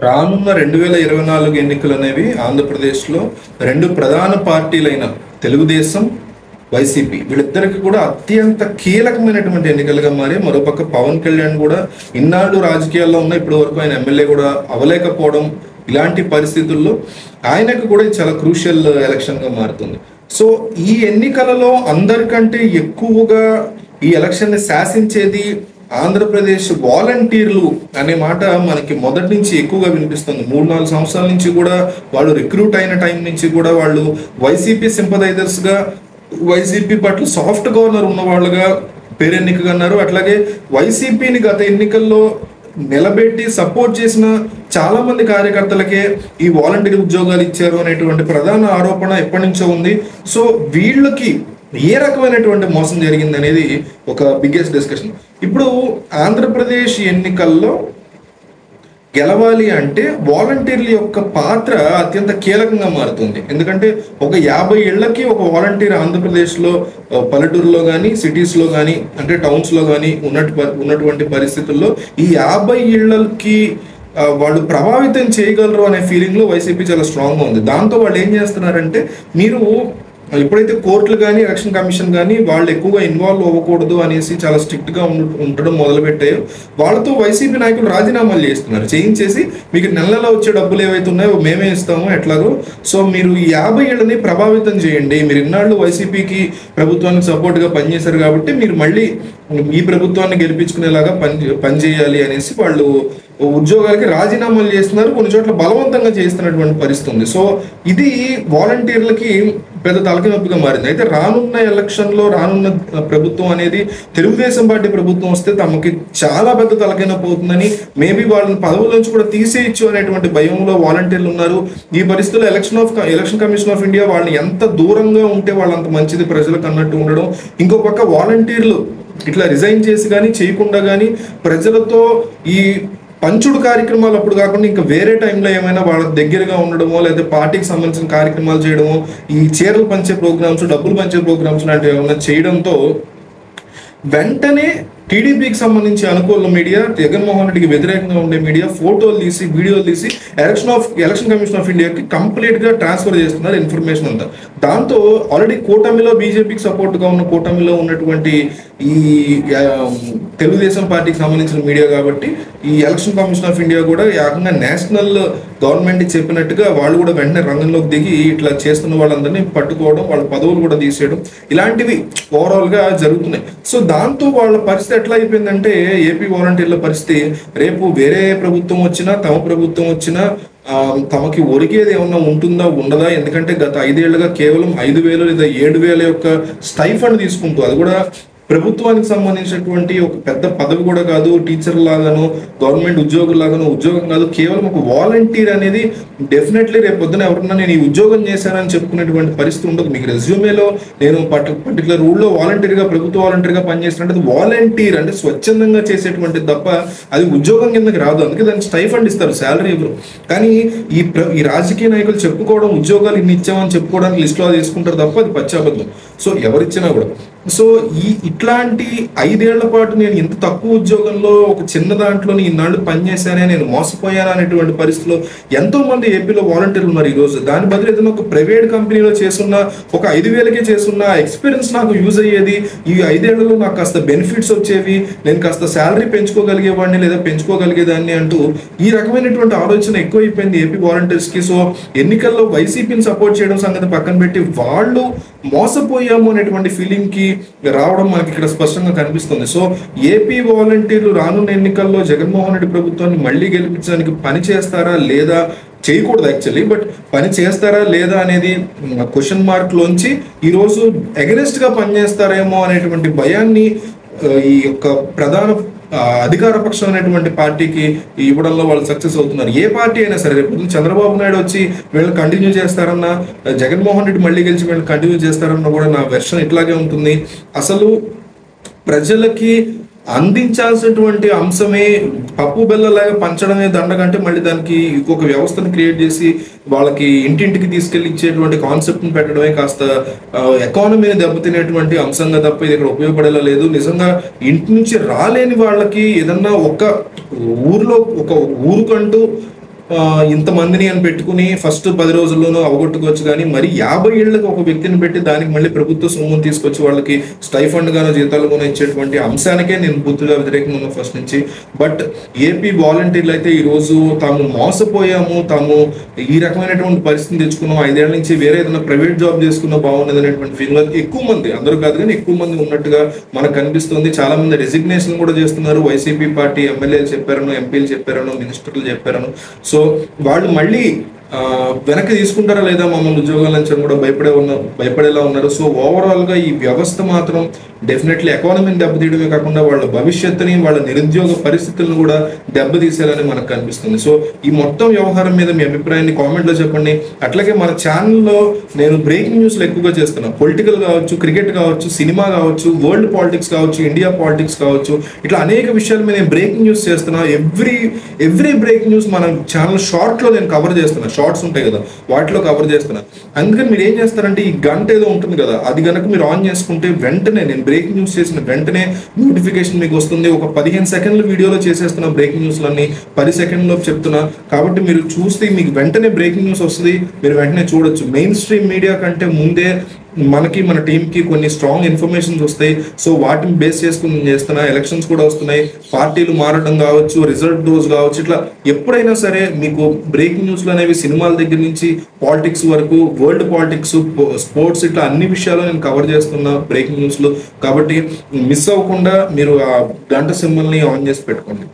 రానున్న 2024 ఎన్నికలు అనేవి ఆంధ్రప్రదేశ్లో రెండు ప్రధాన పార్టీలైన తెలుగుదేశం, వైసీపీ వీళ్ళిద్దరికి కూడా అత్యంత కీలకమైనటువంటి ఎన్నికలుగా మారి, మరోపక్క పవన్ కళ్యాణ్ కూడా ఇన్నాళ్ళు రాజకీయాల్లో ఉన్న ఇప్పటి వరకు ఆయన ఎమ్మెల్యే కూడా అవ్వలేకపోవడం, ఇలాంటి పరిస్థితుల్లో ఆయనకు కూడా ఇది చాలా క్రూషియల్ ఎలక్షన్గా మారుతుంది. సో ఈ ఎన్నికలలో అందరికంటే ఎక్కువగా ఈ ఎలక్షన్ని శాసించేది ఆంధ్రప్రదేశ్ వాలంటీర్లు అనే మాట మనకి మొదటి నుంచి ఎక్కువగా వినిపిస్తుంది. 3-4 సంవత్సరాల నుంచి కూడా వాళ్ళు రిక్రూట్ అయిన టైం నుంచి కూడా వాళ్ళు వైసీపీ సింపథైజర్స్గా, వైసీపీ పట్ల సాఫ్ట్ కార్నర్ ఉన్న వాళ్ళుగా పేరెన్నికగా అన్నారు. అట్లాగే వైసీపీని గత ఎన్నికల్లో నిలబెట్టి సపోర్ట్ చేసిన చాలా మంది కార్యకర్తలకే ఈ వాలంటీర్ ఉద్యోగాలు ఇచ్చారు అనేటువంటి ప్రధాన ఆరోపణ ఎప్పటి నుంచో ఉంది. సో వీళ్ళకి ఏ రకమైనటువంటి మోసం జరిగింది అనేది ఒక బిగ్గెస్ట్ డిస్కషన్. ఇప్పుడు ఆంధ్రప్రదేశ్ ఎన్నికల్లో గెలవాలి అంటే వాలంటీర్ల యొక్క పాత్ర అత్యంత కీలకంగా మారుతుంది. ఎందుకంటే ఒక 50 ఏళ్లకి ఒక వాలంటీర్ ఆంధ్రప్రదేశ్లో పల్లెటూరులో కానీ, సిటీస్లో కానీ, అంటే టౌన్స్లో కానీ ఉన్నటువంటి పరిస్థితుల్లో ఈ 50 ఏళ్ళకి వాళ్ళు ప్రభావితం చేయగలరు అనే ఫీలింగ్లో వైసీపీ చాలా స్ట్రాంగ్గా ఉంది. దాంతో వాళ్ళు ఏం చేస్తున్నారంటే, మీరు ఎప్పుడైతే కోర్టులు కానీ, ఎలక్షన్ కమిషన్ కానీ వాళ్ళు ఎక్కువగా ఇన్వాల్వ్ అవ్వకూడదు అనేసి చాలా స్ట్రిక్ట్గా ఉండడం మొదలుపెట్టాయో, వాళ్ళతో వైసీపీ నాయకులు రాజీనామాలు చేస్తున్నారు. చేయించేసి మీకు నెలలో వచ్చే డబ్బులు ఏవైతే ఉన్నాయో మేమే ఇస్తాము ఎట్లాగో, సో మీరు ఈ 50 ఏళ్ళని ప్రభావితం చేయండి, మీరు ఇన్నాళ్ళు వైసీపీకి ప్రభుత్వానికి సపోర్ట్గా పనిచేశారు కాబట్టి మీరు మళ్ళీ ఈ ప్రభుత్వాన్ని గెలిపించుకునేలాగా పనిచేయాలి అనేసి వాళ్ళు ఉద్యోగాలకి రాజీనామాలు చేస్తున్నారు. కొన్ని చోట్ల బలవంతంగా చేస్తున్నటువంటి పరిస్థితి ఉంది. సో ఇది వాలంటీర్లకి పెద్ద తలకి నొప్పిగా మారింది. అయితే రానున్న ఎలక్షన్లో రానున్న ప్రభుత్వం అనేది తెలుగుదేశం పార్టీ ప్రభుత్వం వస్తే తమకి చాలా పెద్ద తలకి నొప్పి అవుతుందని, మేబీ వాళ్ళని పదవుల నుంచి కూడా తీసేయచ్చు అనేటువంటి భయంలో వాలంటీర్లు ఉన్నారు. ఈ పరిస్థితుల్లో ఎలక్షన్ కమిషన్ ఆఫ్ ఇండియా వాళ్ళని ఎంత దూరంగా ఉంటే వాళ్ళంత మంచిది ప్రజలకు అన్నట్టు ఉండడం, ఇంకో పక్క వాలంటీర్లు ఇట్లా రిజైన్ చేసి కానీ చేయకుండా కానీ ప్రజలతో ఈ పంచుడు కార్యక్రమాలు అప్పుడు కాకుండా ఇంకా వేరే టైంలో ఏమైనా వాళ్ళ దగ్గరగా ఉండడమో, లేదా పార్టీకి సంబంధించిన కార్యక్రమాలు చేయడమో, ఈ చీరలు పంచే ప్రోగ్రామ్స్, డబ్బులు పంచే ప్రోగ్రామ్స్ లాంటివి ఏమైనా చేయడంతో వెంటనే టీడీపీకి సంబంధించి అనుకూల మీడియా, జగన్మోహన్ రెడ్డికి వ్యతిరేకంగా ఉండే మీడియా ఫోటోలు తీసి, వీడియోలు తీసి ఎలక్షన్ కమిషన్ ఆఫ్ ఇండియాకి కంప్లీట్గా ట్రాన్స్ఫర్ చేస్తున్నారు ఇన్ఫర్మేషన్ అంతా. దాంతో ఆల్రెడీ కూటమిలో, బీజేపీకి సపోర్ట్గా ఉన్న కూటమిలో ఉన్నటువంటి ఈ తెలుగుదేశం పార్టీకి సంబంధించిన మీడియా కాబట్టి ఈ ఎలక్షన్ కమిషన్ ఆఫ్ ఇండియా కూడా ఏకంగా నేషనల్ గవర్నమెంట్ చెప్పినట్టుగా వాళ్ళు కూడా వెంటనే రంగంలోకి దిగి ఇట్లా చేస్తున్న వాళ్ళందరినీ పట్టుకోవడం, వాళ్ళ పదవులు కూడా తీసేయడం, ఇలాంటివి ఓవరాల్గా జరుగుతున్నాయి. సో దాంతో వాళ్ళ పరిస్థితి ఎట్లా అయిపోయిందంటే, ఏపీ వాలంటీర్ల పరిస్థితి రేపు వేరే ప్రభుత్వం వచ్చినా, తమ ప్రభుత్వం వచ్చినా తమకి ఒరిగేది ఏమన్నా ఉంటుందా ఉండదా? ఎందుకంటే గత 5 ఏళ్లుగా కేవలం 5,000 లేదా 7,000 యొక్క స్టైఫండ్ తీసుకుంటూ, అది కూడా ప్రభుత్వానికి సంబంధించినటువంటి ఒక పెద్ద పదవి కూడా కాదు, టీచర్ లాగానో గవర్నమెంట్ ఉద్యోగులాగానో ఉద్యోగం కాదు, కేవలం ఒక వాలంటీర్ అనేది డెఫినెట్లీ రేపు పొద్దున ఎవరన్నా నేను ఈ ఉద్యోగం చేశానని చెప్పుకునేటువంటి పరిస్థితి ఉండదు. మీకు రెజ్యూమేలో నేను పర్టికులర్ ఊళ్ళో వాలంటీర్గా, ప్రభుత్వ వాలంటీర్గా పనిచేసినట్టు వాలంటీర్ అంటే స్వచ్ఛందంగా చేసేటువంటిది తప్ప అది ఉద్యోగం కిందకి రాదు. అందుకే దానికి స్టైఫండ్ ఇస్తారు, శాలరీ ఇవ్వరు. కానీ ఈ రాజకీయ నాయకులు చెప్పుకోవడం, ఉద్యోగాలు ఇన్ని ఇచ్చామని చెప్పుకోవడానికి లిస్టులో తీసుకుంటారు తప్ప అది పచ్చాబద్ధం. సో ఎవరిచ్చినా కూడా. సో ఇట్లాంటి 5 ఏళ్ల పాటు నేను ఇంత తక్కువ ఉద్యోగంలో ఒక చిన్న దాంట్లో ఇన్నాళ్ళు పనిచేశానే, నేను మోసపోయాను అనేటువంటి పరిస్థితిలో ఎంతో మంది ఏపీలో వాలంటీర్లు ఉన్నారు ఈరోజు. దాని బదులు ఏదైనా ఒక ప్రైవేట్ కంపెనీలో చేస్తున్న, ఒక 5,000కే చేస్తున్న ఎక్స్పీరియన్స్ నాకు యూజ్ అయ్యేది, ఈ 5 ఏళ్లలో నాకు కాస్త బెనిఫిట్స్ వచ్చేవి, నేను కాస్త శాలరీ పెంచుకోగలిగేవాడిని లేదా పెంచుకోగలిగేదాన్ని అంటూ ఈ రకమైనటువంటి ఆలోచన ఎక్కువైపోయింది ఏపీ వాలంటీర్స్కి. సో ఎన్నికల్లో వైసీపీని సపోర్ట్ చేయడం సంగతి పక్కన పెట్టి వాళ్ళు మోసపోయాము అనేటువంటి ఫీలింగ్కి రావడం మనకి ఇక్కడ స్పష్టంగా కనిపిస్తుంది. సో ఏపీ వాలంటీర్లు రానున్న ఎన్నికల్లో జగన్మోహన్ రెడ్డి ప్రభుత్వాన్ని మళ్ళీ గెలిపించడానికి పని చేస్తారా లేదా, చేయకూడదు యాక్చువల్లీ, బట్ పని చేస్తారా లేదా అనేది క్వశ్చన్ మార్క్ లోంచి ఈరోజు అగెనిస్ట్గా పనిచేస్తారేమో అనేటువంటి భయాన్ని ఈ యొక్క ప్రధాన అధికార పక్షం అనేటువంటి పార్టీకి ఇవ్వడంలో వాళ్ళు సక్సెస్ అవుతున్నారు. ఏ పార్టీ అయినా సరే, రేపు చంద్రబాబు నాయుడు వచ్చి వీళ్ళు కంటిన్యూ చేస్తారన్నా, జగన్మోహన్ రెడ్డి మళ్ళీ గెలిచి వీళ్ళు కంటిన్యూ చేస్తారన్నా కూడా నా వెర్షన్ ఇట్లాగే ఉంటుంది. అసలు ప్రజలకి అందించాల్సినటువంటి అంశమే పప్పు బెల్లలాగా పంచడమే దండగంటే మళ్ళీ దానికి ఇంకొక వ్యవస్థను క్రియేట్ చేసి వాళ్ళకి ఇంటింటికి తీసుకెళ్లి ఇచ్చేటువంటి కాన్సెప్ట్ని పెట్టడమే కాస్త ఎకానమీని దెబ్బతినేటువంటి అంశంగా తప్ప ఇది ఇక్కడ ఉపయోగపడేలా లేదు. నిజంగా ఇంటి నుంచి రాలేని వాళ్ళకి ఏదన్నా ఒక ఊరికంటూ ఇంతమందిని అని పెట్టుకుని ఫస్ట్ 10 రోజుల్లోనూ అవగొట్టుకోవచ్చు, కానీ మరి 50 ఏళ్ళకి ఒక వ్యక్తిని పెట్టి దానికి మళ్ళీ ప్రభుత్వ సొమ్మును తీసుకొచ్చి వాళ్ళకి స్టైఫండ్ గానో జీతాలు గానో ఇచ్చేటువంటి అంశానికే నేను పూర్తిగా వ్యతిరేకంగా ఉన్నాను ఫస్ట్ నుంచి. బట్ ఏపీ వాలంటీర్లు అయితే ఈరోజు తాము మోసపోయాము, తాము ఈ రకమైనటువంటి పరిస్థితిని తెచ్చుకున్నాం, 5 ఏళ్ల నుంచి వేరే ఏదైనా ప్రైవేట్ జాబ్ చేసుకున్నా బాగున్నది అనేటువంటి ఫీలింగ్ ఎక్కువ మంది, అందరూ కాదు కానీ ఎక్కువ మంది ఉన్నట్టుగా మనకు కనిపిస్తుంది. చాలా మంది రెసిగ్నేషన్ కూడా చేస్తున్నారు. వైసీపీ పార్టీ ఎమ్మెల్యేలు చెప్పారను, ఎంపీలు చెప్పారను, మినిస్టర్లు చెప్పారను. సో వాళ్ళు మళ్ళీ వెనక్కి తీసుకుంటారా లేదా మమ్మల్ని ఉద్యోగాల నుంచి కూడా భయపడేలా ఉన్నారు. సో ఓవరాల్గా ఈ వ్యవస్థ మాత్రం డెఫినెట్లీ ఎకానమీని దెబ్బతీయడమే కాకుండా వాళ్ళ భవిష్యత్తుని, వాళ్ళ నిరుద్యోగ పరిస్థితులను కూడా దెబ్బతీసేయాలని మనకు కనిపిస్తుంది. సో ఈ మొత్తం వ్యవహారం మీద మీ అభిప్రాయాన్ని కామెంట్లో చెప్పండి. అట్లాగే మన ఛానల్లో నేను బ్రేకింగ్ న్యూస్లు ఎక్కువగా చేస్తున్నాను. పొలిటికల్ కావచ్చు, క్రికెట్ కావచ్చు, సినిమా కావచ్చు, వరల్డ్ పాలిటిక్స్ కావచ్చు, ఇండియా పాలిటిక్స్ కావచ్చు, ఇట్లా అనేక విషయాల మీద నేను బ్రేకింగ్ న్యూస్ చేస్తున్నాను. ఎవ్రీ బ్రేకింగ్ న్యూస్ మన ఛానల్ షార్ట్లో నేను కవర్ చేస్తున్నాను. షార్ట్స్ ఉంటాయి కదా, వాటిలో కవర్ చేస్తున్నా. అందుకని మీరు ఏం చేస్తారంటే ఈ గంట ఏదో ఉంటుంది కదా, అది కనుక మీరు ఆన్ చేసుకుంటే వెంటనే నేను బ్రేకింగ్ న్యూస్ చేసిన వెంటనే నోటిఫికేషన్ మీకు వస్తుంది. ఒక 15 సెకండ్ల వీడియోలో చేసేస్తున్నా బ్రేకింగ్ న్యూస్లన్నీ, 10 సెకండ్లో చెప్తున్నా. కాబట్టి మీరు చూస్తే మీకు వెంటనే బ్రేకింగ్ న్యూస్ వస్తుంది, మీరు వెంటనే చూడొచ్చు. మెయిన్ స్ట్రీమ్ మీడియా కంటే ముందే మన టీంకి కొన్ని స్ట్రాంగ్ ఇన్ఫర్మేషన్స్ వస్తాయి. సో వాటిని బేస్ చేసుకుని చేస్తున్నా. ఎలక్షన్స్ కూడా వస్తున్నాయి, పార్టీలు మారడం కావచ్చు, రిజల్ట్ డోస్ కావచ్చు, ఇట్లా ఎప్పుడైనా సరే మీకు బ్రేకింగ్ న్యూస్లు అనేవి సినిమాల దగ్గర నుంచి పాలిటిక్స్ వరకు, వరల్డ్ పాలిటిక్స్, స్పోర్ట్స్, ఇట్లా అన్ని విషయాలు నేను కవర్ చేస్తున్నా బ్రేకింగ్ న్యూస్లో. కాబట్టి మిస్ అవ్వకుండా మీరు ఆ గంట సింబల్ని ఆన్ చేసి పెట్టుకోండి.